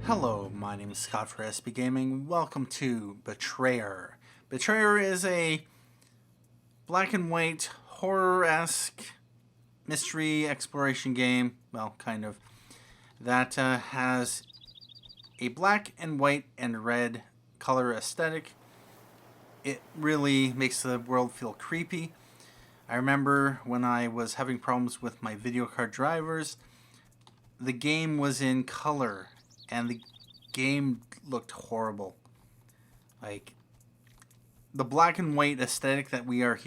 Hello, my name is Scott for SB Gaming. Welcome to Betrayer. Betrayer is a black and white horror-esque mystery exploration game, well, kind of, that has a black and white and red color aesthetic. It really makes the world feel creepy. I remember when I was having problems with my video card drivers, the game was in color and the game looked horrible. Like, the black and white aesthetic that we are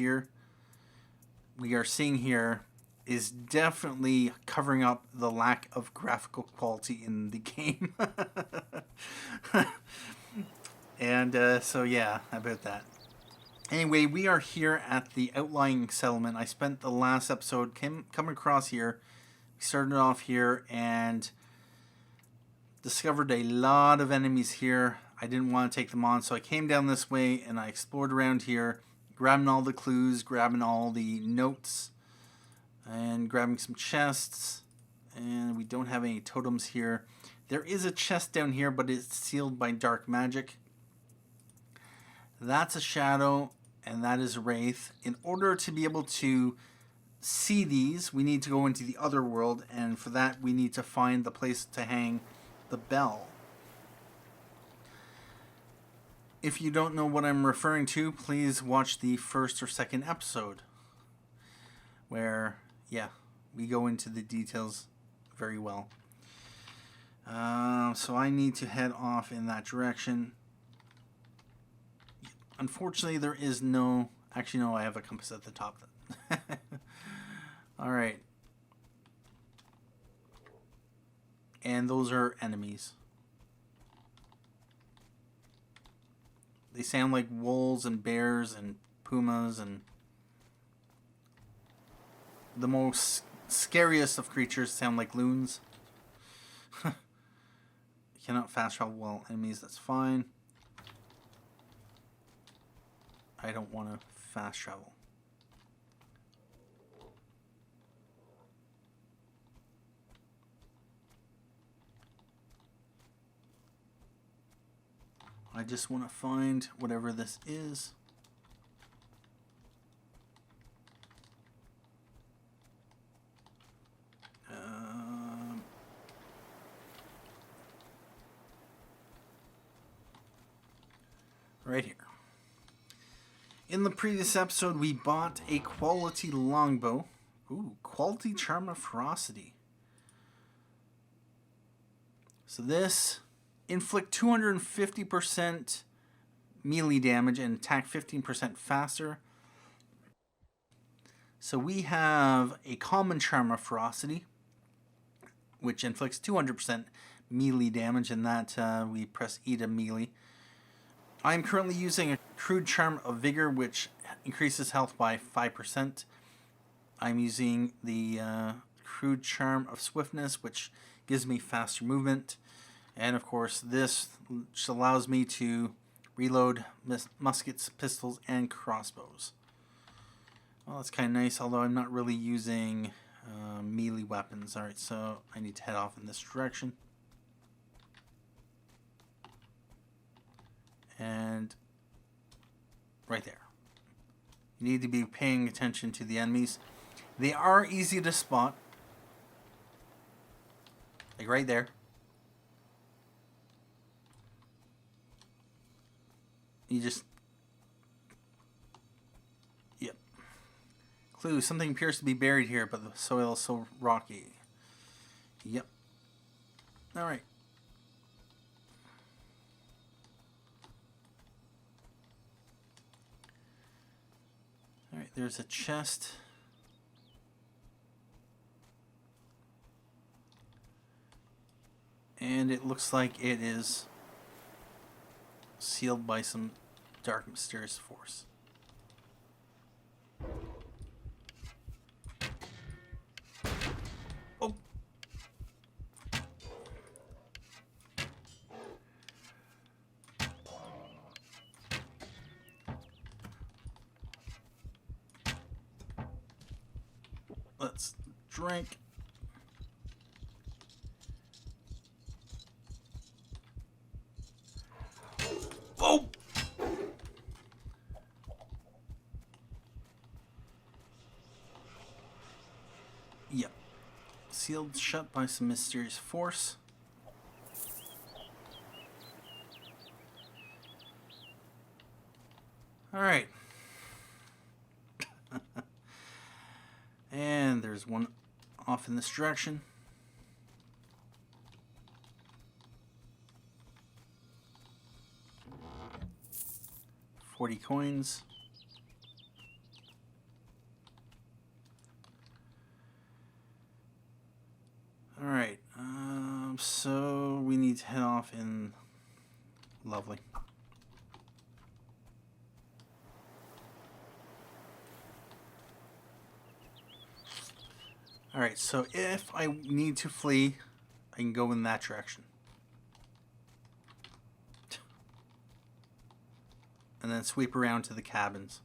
seeing here is definitely covering up the lack of graphical quality in the game. And so yeah, about that. Anyway, we are here at the Outlying Settlement. I spent the last episode come across here. We started off here and discovered a lot of enemies here. I didn't want to take them on, so I came down this way and I explored around here, grabbing all the clues, grabbing all the notes, and grabbing some chests. And we don't have any totems here. There is a chest down here, but it's sealed by dark magic. That's a shadow, and that is a wraith. In order to be able to see these, we need to go into the Otherworld, and for that we need to find the place to hang the bell. If you don't know what I'm referring to, please watch the first or second episode, where, yeah, we go into the details very well. So I need to head off in that direction. Unfortunately, there is no... Actually, no, I have a compass at the top. Alright. And those are enemies. They sound like wolves and bears and pumas and... The most scariest of creatures sound like loons. Cannot fast travel well enemies, that's fine. I don't want to fast travel. I just want to find whatever this is. Right here. In the previous episode, we bought a quality longbow. Ooh, quality charm of ferocity. So this inflict 250% melee damage and attack 15% faster. So we have a common charm of ferocity, which inflicts 200% melee damage, and that we press E to melee. I'm currently using a crude charm of vigor, which increases health by 5%. I'm using the crude charm of swiftness, which gives me faster movement. And of course, this just allows me to reload muskets, pistols, and crossbows. Well, that's kind of nice, although I'm not really using melee weapons. Alright, so I need to head off in this direction. And right there. You need to be paying attention to the enemies. They are easy to spot. Like right there. You just... Yep. Clue, something appears to be buried here, but the soil is so rocky. Yep. Alright. Alright, there's a chest. And it looks like it is sealed by some dark, mysterious force. Oh! Let's drink. Yep. Sealed shut by some mysterious force. Alright. And there's one off in this direction. $40 coins. Alright, so we need to head off in... Lovely. Alright, so if I need to flee, I can go in that direction. And then sweep around to the cabins.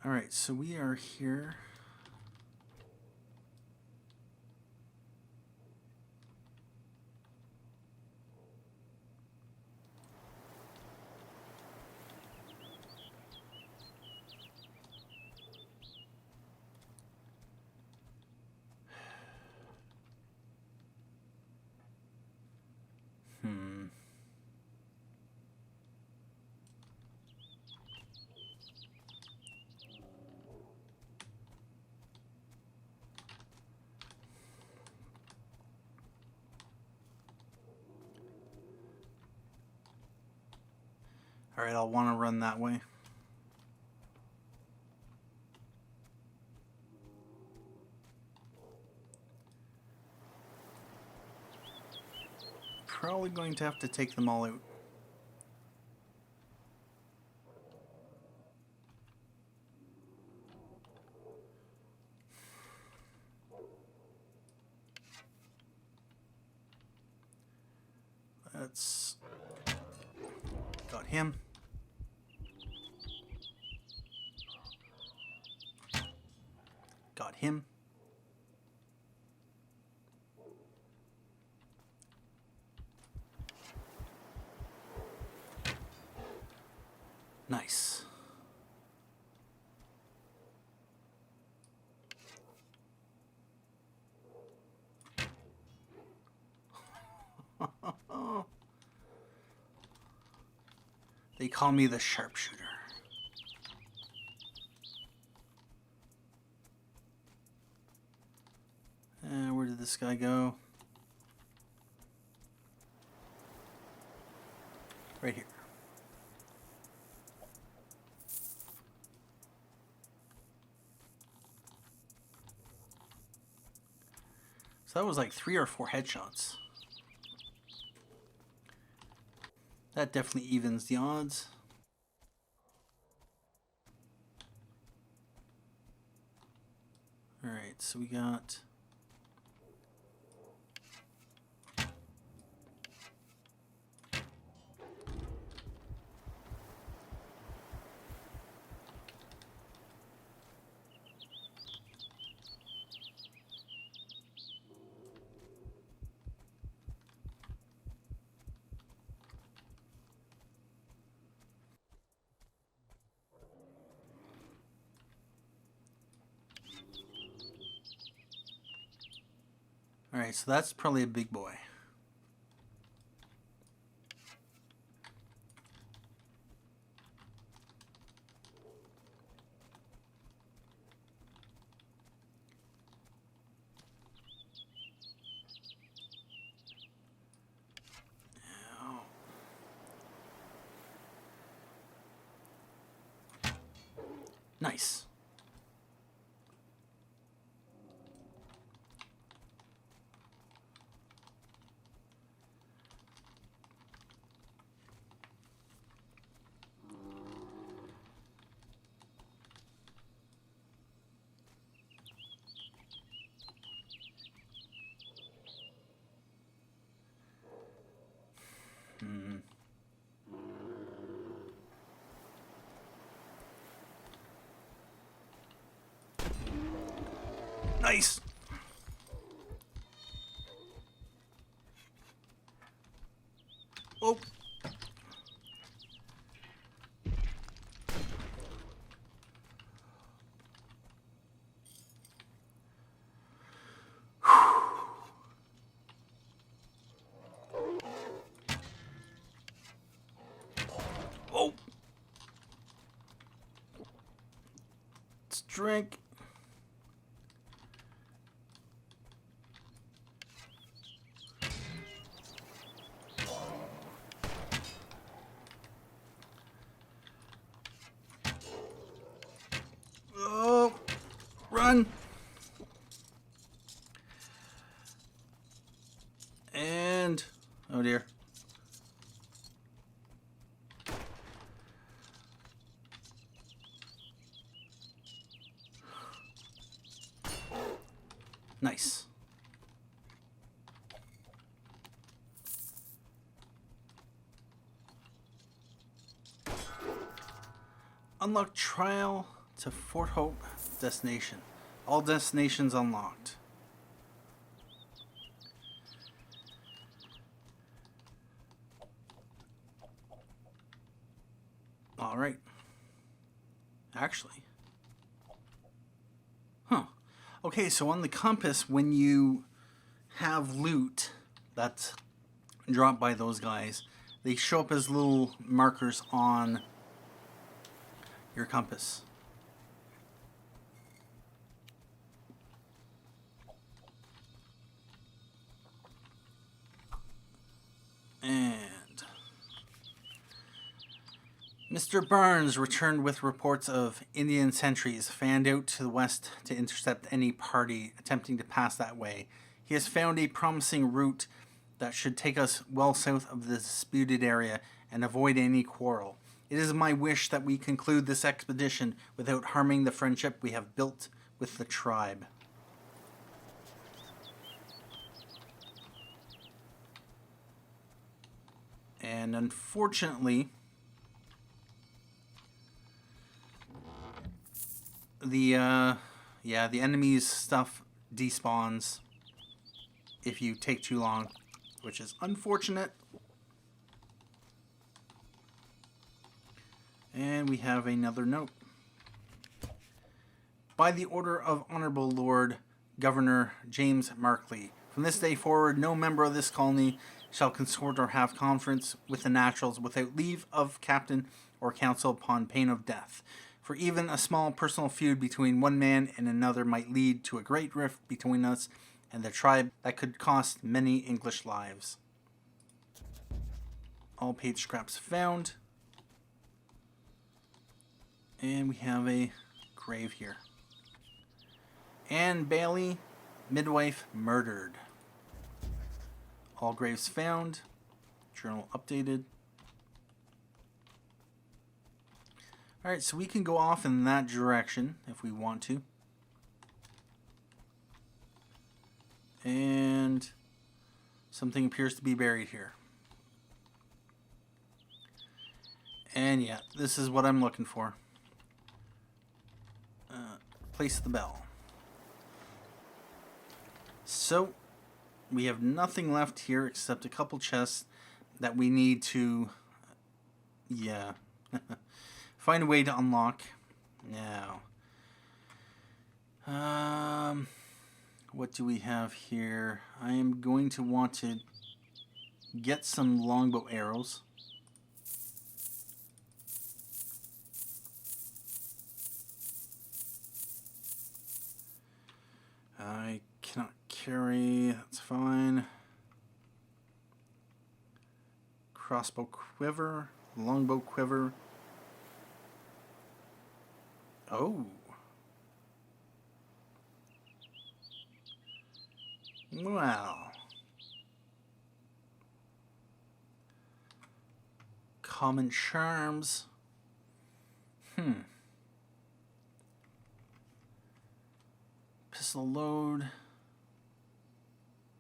Alright, so we are here. Alright, I'll want to run that way. Probably going to have to take them all out. Let's... Got him. Got him. Nice. They call me the sharpshooter. Where did this guy go? Right here. So that was like 3 or 4 headshots. That definitely evens the odds. Alright, so we got... Alright, so that's probably a big boy. Nice. Nice. Oh. Oh. Let's drink. Oh, run. And, oh dear. Nice. Unlock trial to Fort Hope destination. All destinations unlocked. All right. Actually. Huh. Okay, so on the compass, when you have loot that's dropped by those guys, they show up as little markers on your compass. And Mr. Burns returned with reports of Indian sentries fanned out to the west to intercept any party attempting to pass that way. He has found a promising route that should take us well south of the disputed area and avoid any quarrel. It is my wish that we conclude this expedition without harming the friendship we have built with the tribe. And unfortunately, the enemy's stuff despawns if you take too long, which is unfortunate. And we have another note. By the order of Honorable Lord Governor James MacLeod, from this day forward, no member of this colony shall consort or have conference with the naturals without leave of captain or council upon pain of death. For even a small personal feud between one man and another might lead to a great rift between us and the tribe that could cost many English lives. All page scraps found. And we have a grave here. Anne Bailey, midwife, murdered. All graves found. Journal updated. Alright, so we can go off in that direction if we want to. And something appears to be buried here. And yeah, this is what I'm looking for. Place the bell. So, we have nothing left here except a couple chests that we need to, find a way to unlock. Now, what do we have here? I am going to want to get some longbow arrows. I cannot carry, that's fine. Crossbow quiver, longbow quiver. Oh. Wow. Common charms. Pistol load.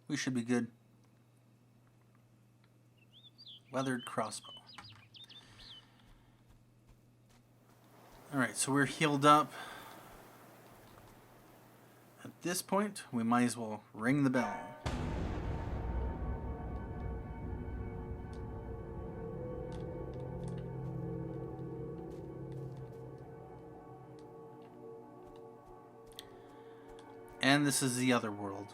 We should be good. Weathered crossbow. Alright, so we're healed up. At this point, we might as well ring the bell. And this is the Otherworld.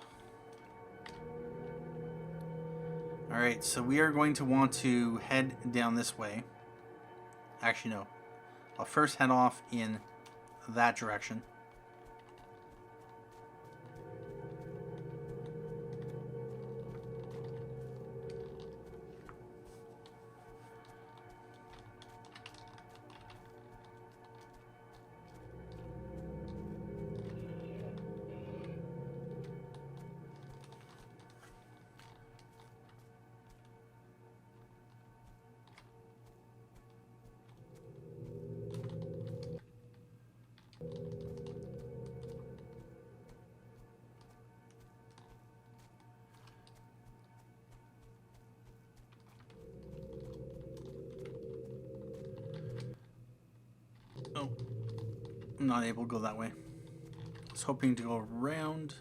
Alright, so we are going to want to head down this way. Actually, no. I'll first head off in that direction. Oh, I'm not able to go that way. I was hoping to go around.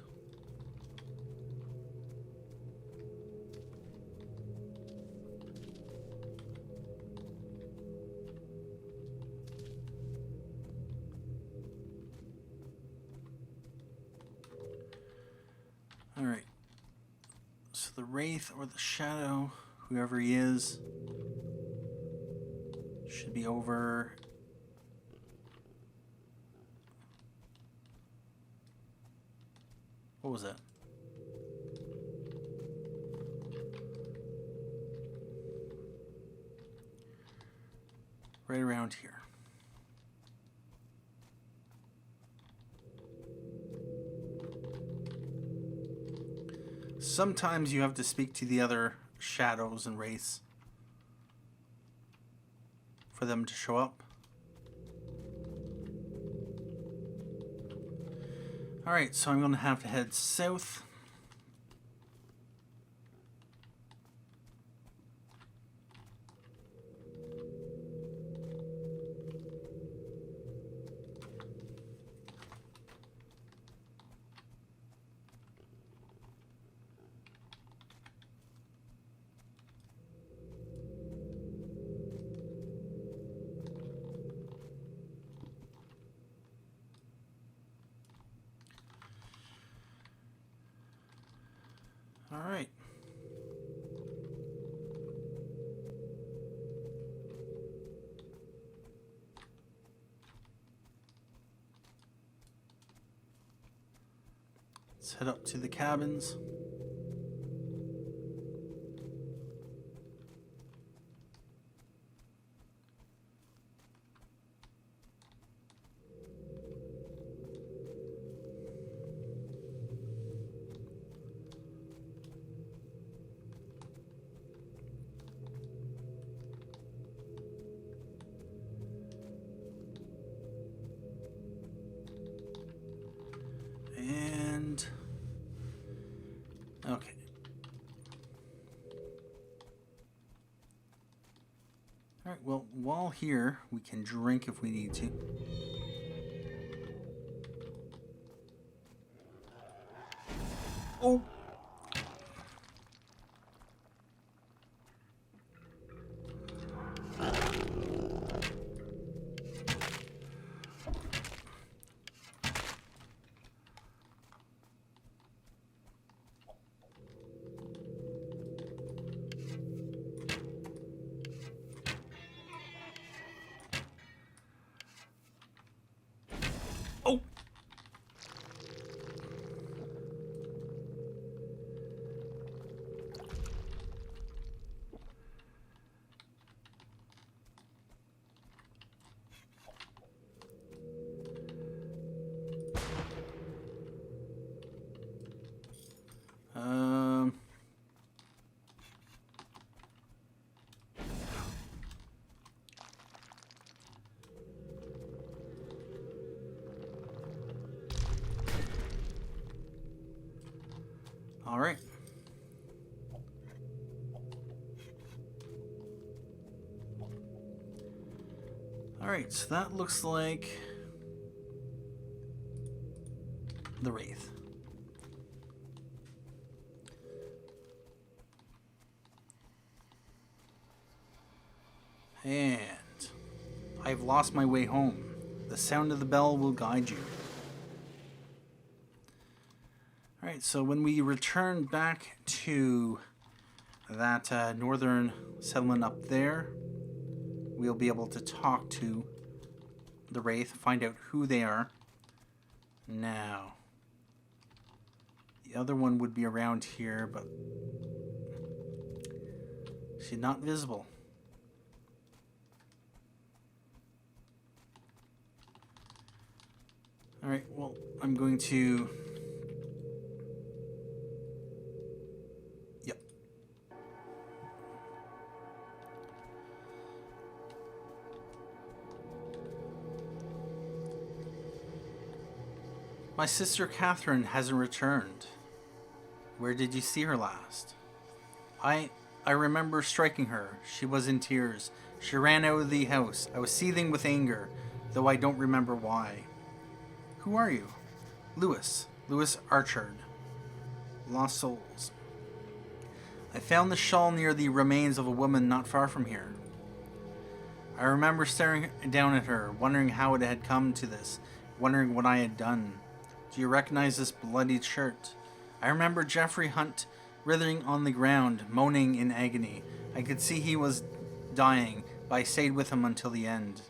Alright. So the Wraith or the Shadow, whoever he is, should be over. What was that? Right around here. Sometimes you have to speak to the other shadows and wraiths for them to show up. Alright, so I'm going to have to head south. All right. Let's head up to the cabins. Okay. Alright, well, while here, we can drink if we need to. Oh! Oh! All right. All right, so that looks like the Wraith. And I've lost my way home. The sound of the bell will guide you. Alright, so when we return back to that northern settlement up there, we'll be able to talk to the Wraith, find out who they are. Now, the other one would be around here, but she's not visible. Alright, well, I'm going to... Yep. My sister Catherine hasn't returned. Where did you see her last? I remember striking her. She was in tears. She ran out of the house. I was seething with anger, though I don't remember why. Who are you? Lewis Archard. Lost souls. I found the shawl near the remains of a woman not far from here. I remember staring down at her, wondering how it had come to this, wondering what I had done. Do you recognize this bloodied shirt? I remember Jeffrey Hunt writhing on the ground, moaning in agony. I could see he was dying, but I stayed with him until the end.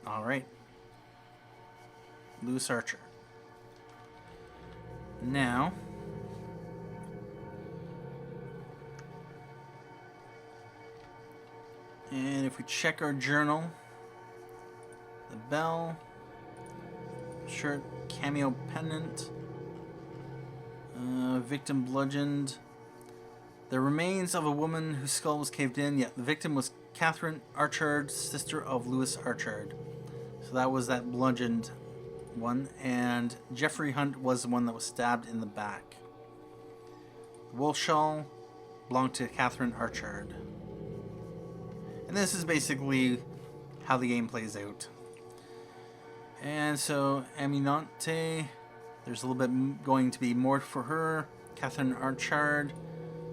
Alright. Lewis Archer. Now, and if we check our journal, the bell, shirt, cameo pendant, victim bludgeoned, the remains of a woman whose skull was caved in. Yeah, the victim was Catherine Archard, sister of Lewis Archard. So that was that bludgeoned one, and Jeffrey Hunt was the one that was stabbed in the back. The wool shawl belonged to Catherine Archard. And this is basically how the game plays out. And so Aminante, there's a little bit going to be more for her. Catherine Archard,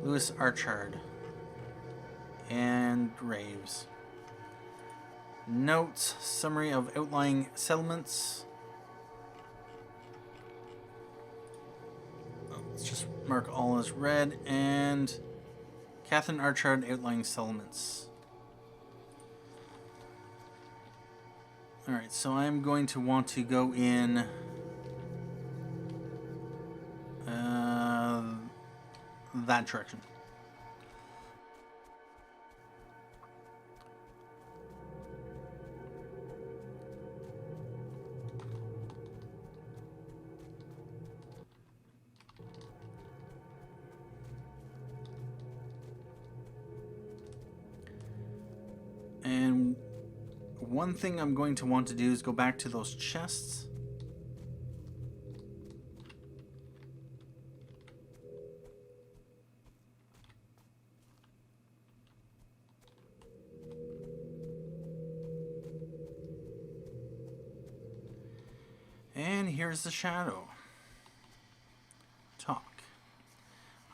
Lewis Archard, and Graves. Notes, summary of Outlying Settlements. Let's just mark all as red. And Catherine Archard, Outlying Settlements. Alright, so I'm going to want to go in that direction. And one thing I'm going to want to do is go back to those chests. And here's the shadow. Talk.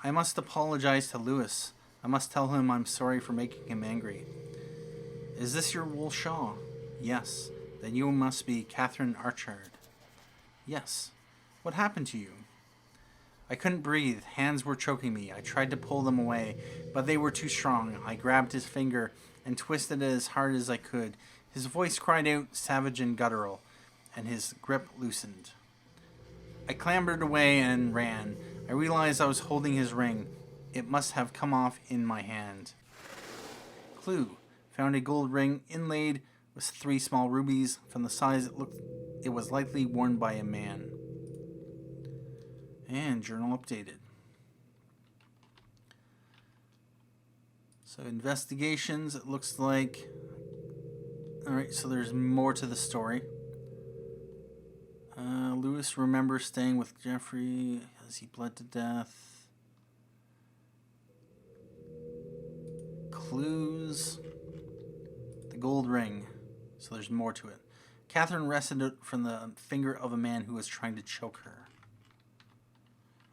I must apologize to Lewis. I must tell him I'm sorry for making him angry. Is this your wool shawl? Yes. Then you must be Catherine Archard. Yes. What happened to you? I couldn't breathe. Hands were choking me. I tried to pull them away, but they were too strong. I grabbed his finger and twisted it as hard as I could. His voice cried out, savage and guttural, and his grip loosened. I clambered away and ran. I realized I was holding his ring. It must have come off in my hand. Clue. Found a gold ring inlaid with 3 small rubies. From the size it was likely worn by a man. And journal updated. So investigations, it looks like... Alright, so there's more to the story. Lewis remembers staying with Jeffrey as he bled to death. Clues. The gold ring. So there's more to it. Catherine wrested it from the finger of a man who was trying to choke her.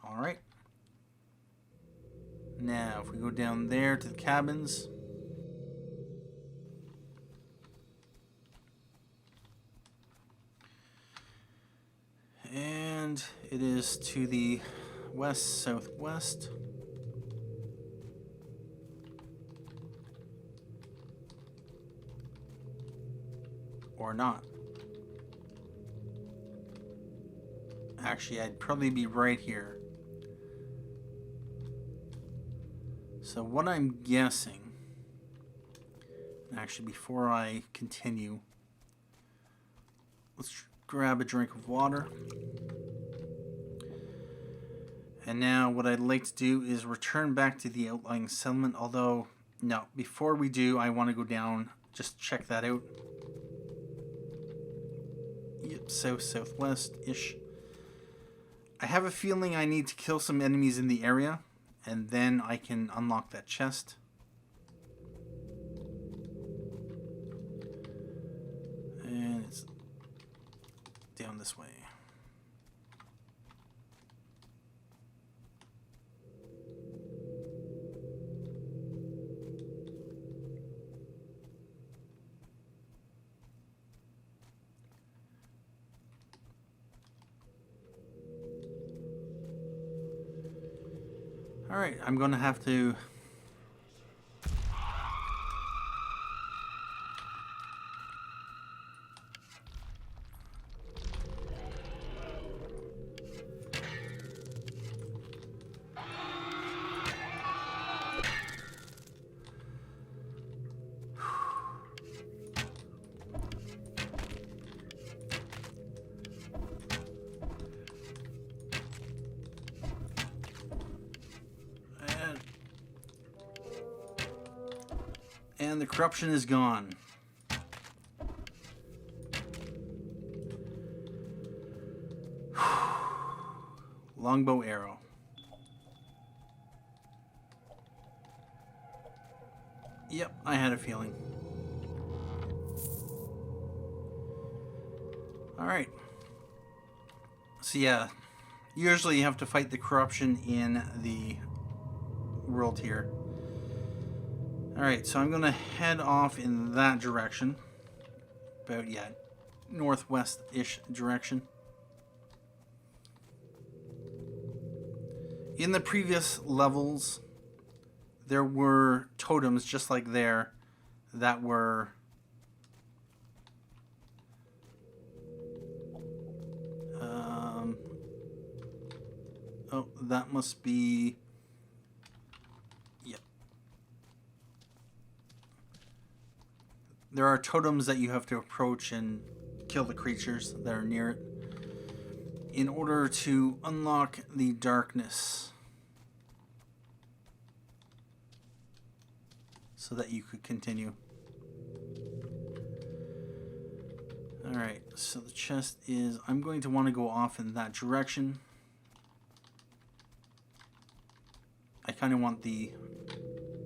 Alright. Now, if we go down there to the cabins. And It is to the west-southwest. Or not. Actually, I'd probably be right here. So what I'm guessing, actually before I continue, let's grab a drink of water. And now what I'd like to do is return back to the Outlying Settlement, although, no, before we do, I want to go down, just check that out. Yep, south-southwest-ish. I have a feeling I need to kill some enemies in the area, and then I can unlock that chest. And it's down this way. Alright, I'm going to have to... And the corruption is gone. Longbow arrow. Yep, I had a feeling. Alright. So yeah, usually you have to fight the corruption in the world here. Alright, so I'm going to head off in that direction. About, yeah, northwest-ish direction. In the previous levels, there were totems just like there that were... oh, that must be... There are totems that you have to approach and kill the creatures that are near it in order to unlock the darkness so that you could continue. Alright, so the chest is... I'm going to want to go off in that direction. I kind of want the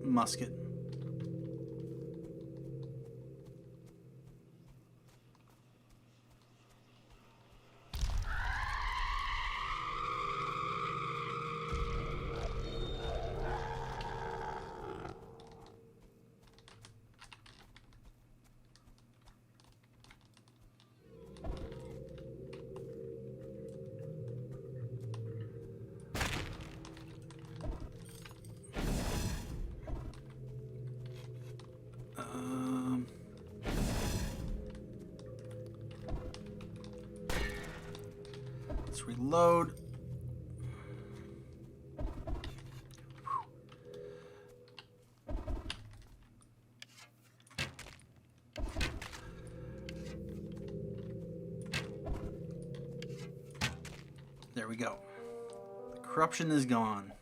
musket. Let's reload. There we go. The corruption is gone.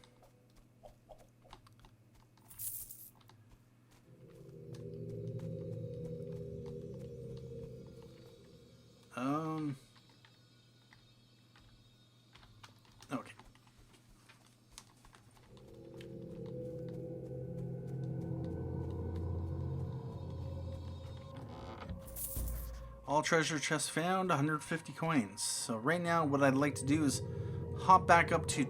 Okay. All treasure chests found, 150 coins. So right now what I'd like to do is hop back up to...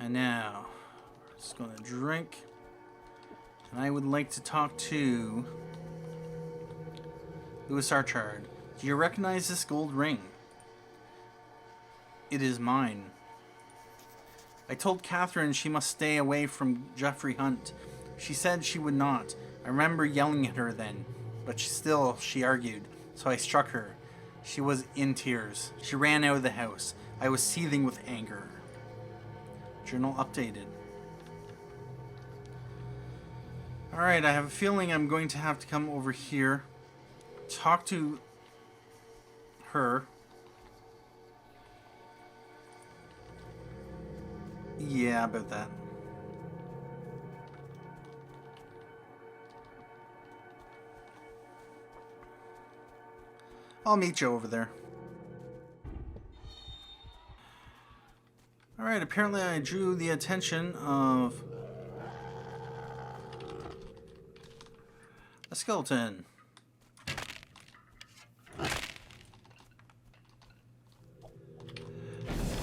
And now, we're just going to drink. And I would like to talk to Louis Archard, do you recognize this gold ring? It is mine. I told Catherine she must stay away from Jeffrey Hunt. She said she would not. I remember yelling at her then, but she argued, so I struck her. She was in tears. She ran out of the house. I was seething with anger. Journal updated. Alright, I have a feeling I'm going to have to come over here, talk to her. Yeah, about that. I'll meet you over there. Alright, apparently I drew the attention of a skeleton.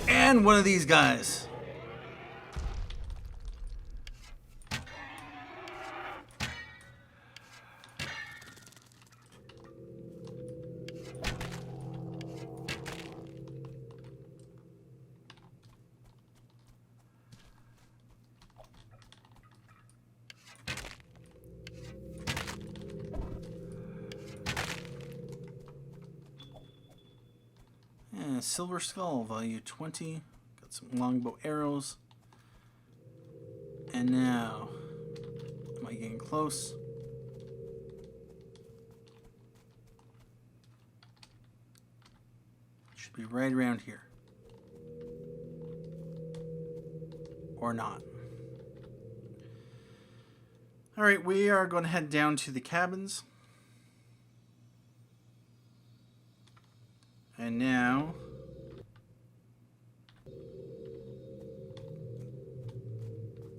And one of these guys. Silver skull, value 20. Got some longbow arrows. And now, am I getting close? Should be right around here. Or not. Alright, we are going to head down to the cabins. And now,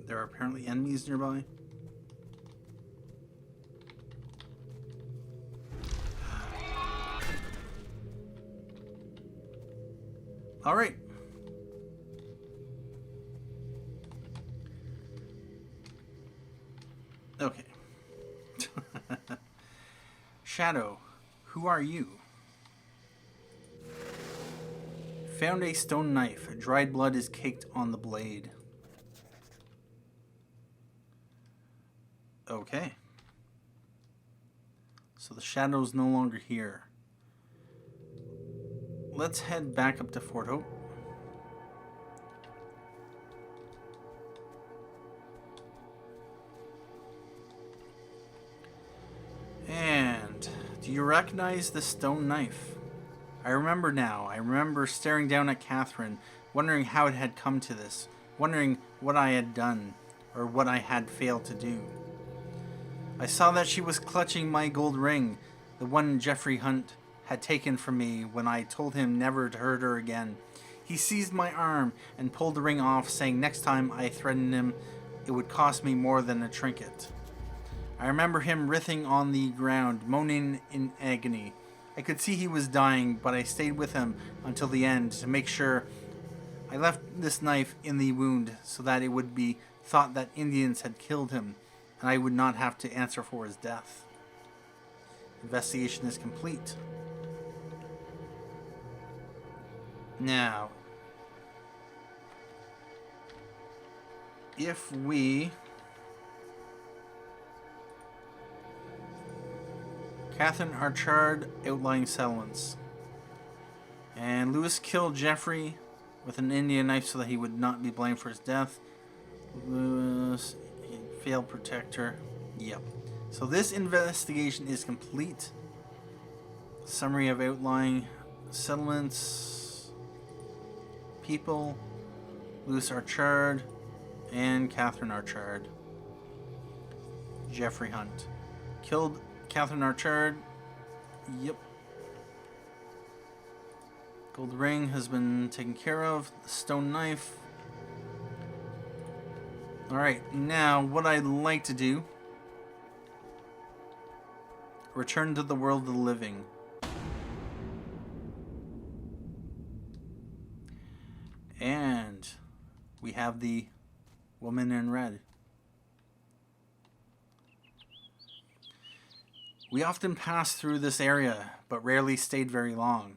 there are apparently enemies nearby. All right. Okay. Shadow, who are you? Found a stone knife. Dried blood is caked on the blade. Okay. So the Shadow's no longer here. Let's head back up to Fort Hope. And do you recognize the stone knife? I remember now. I remember staring down at Catherine, wondering how it had come to this, wondering what I had done, or what I had failed to do. I saw that she was clutching my gold ring, the one Jeffrey Hunt had taken from me when I told him never to hurt her again. He seized my arm and pulled the ring off, saying next time I threatened him, it would cost me more than a trinket. I remember him writhing on the ground, moaning in agony. I could see he was dying, but I stayed with him until the end to make sure. I left this knife in the wound so that it would be thought that Indians had killed him, and I would not have to answer for his death. Investigation is complete. Now, if we... Catherine Archard, Outlying Settlements. And Lewis killed Jeffrey with an Indian knife so that he would not be blamed for his death. Lewis, he failed protector. Yep. So this investigation is complete. Summary of Outlying Settlements. People. Lewis Archard and Catherine Archard. Jeffrey Hunt. Killed Catherine Archard. Yep. Gold ring has been taken care of. The stone knife. Alright, now what I'd like to do. Return to the world of the living. And we have the woman in red. We often passed through this area, but rarely stayed very long.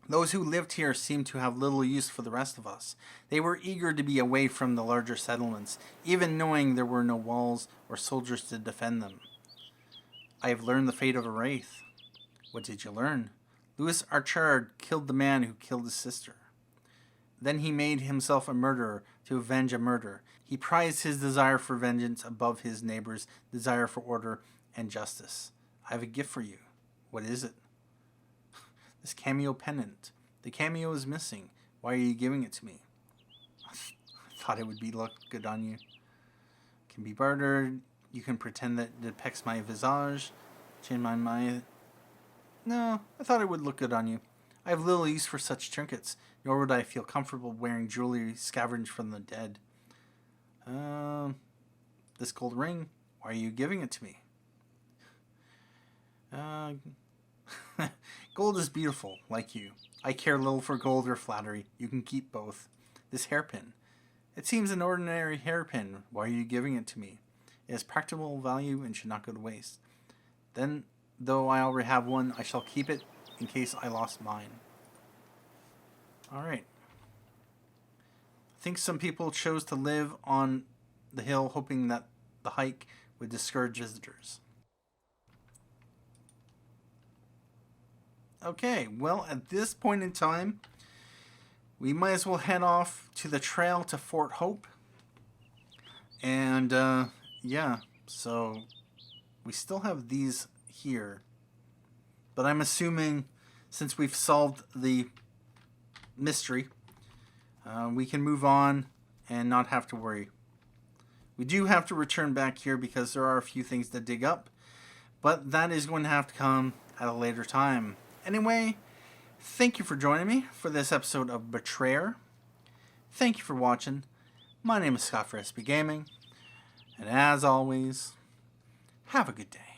Those who lived here seemed to have little use for the rest of us. They were eager to be away from the larger settlements, even knowing there were no walls or soldiers to defend them. I have learned the fate of a wraith. What did you learn? Louis Archard killed the man who killed his sister. Then he made himself a murderer to avenge a murder. He prized his desire for vengeance above his neighbor's desire for order and justice. I have a gift for you. What is it? This cameo pendant. The cameo is missing. Why are you giving it to me? I thought it would look good on you. It can be bartered. You can pretend that it depicts my visage. No, I thought it would look good on you. I have little use for such trinkets, nor would I feel comfortable wearing jewelry scavenged from the dead. This gold ring. Why are you giving it to me? Gold is beautiful, like you. I care little for gold or flattery. You can keep both. This hairpin. It seems an ordinary hairpin. Why are you giving it to me? It has practical value and should not go to waste. Then, though I already have one, I shall keep it in case I lost mine. Alright. I think some people chose to live on the hill hoping that the hike would discourage visitors. Okay, well, at this point in time, we might as well head off to the trail to Fort Hope. And, yeah, so we still have these here. But I'm assuming, since we've solved the mystery, we can move on and not have to worry. We do have to return back here because there are a few things to dig up. But that is going to have to come at a later time. Anyway, thank you for joining me for this episode of Betrayer. Thank you for watching. My name is Scott for SB Gaming. And as always, have a good day.